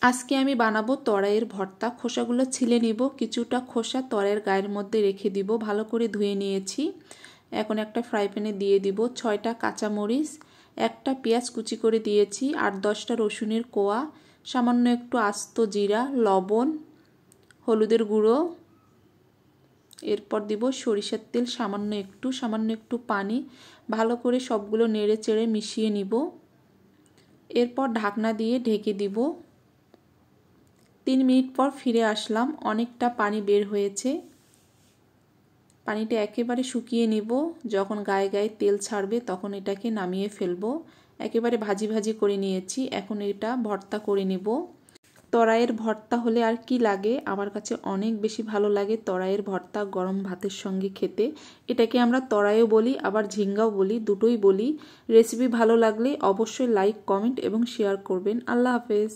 আজকে আমি বানাবো তরাইয়ের ভর্তা। খোসাগুলো ছিলে নিব, কিছুটা খোসা তরাইয়ের গায়ের মধ্যে রেখে দিব, ভালো করে ধুয়ে নিয়েছি। এখন একটা ফ্রাই প্যানে দিয়ে দিব 6টা কাঁচামরিচ, একটা পেঁয়াজ কুচি করে দিয়েছি, 8-10টা রসুনের কোয়া, সামান্য একটু আস্ত জিরা, লবণ, হলুদের গুঁড়ো, এরপর দিব সরিষার তেল সামান্য একটু পানি। ভালো করে সবগুলো নেড়ে চেড়ে মিশিয়ে নিব। এরপর ঢাকনা দিয়ে ঢেকে দিব। 3 মিনিট পর ফিরে আসলাম, অনেকটা পানি বের হয়েছে। পানিটা একেবারে শুকিয়ে নিব। যখন গায়ে গায়ে তেল ছাড়বে তখন এটাকে নামিয়ে ফেলবো। একেবারে ভাজি ভাজি করে নিয়েছি, এখন এটা ভর্তা করে নিব। তরাইয়ের ভর্তা হলে আর কি লাগে, আমার কাছে অনেক বেশি ভালো লাগে তরাইয়ের ভর্তা গরম ভাতের সঙ্গে খেতে। এটাকে আমরা তরাইও বলি, আবার ঝিঙ্গাও বলি, দুটোই বলি। রেসিপি ভালো লাগলে অবশ্যই লাইক, কমেন্ট এবং শেয়ার করবেন। আল্লাহ হাফেজ।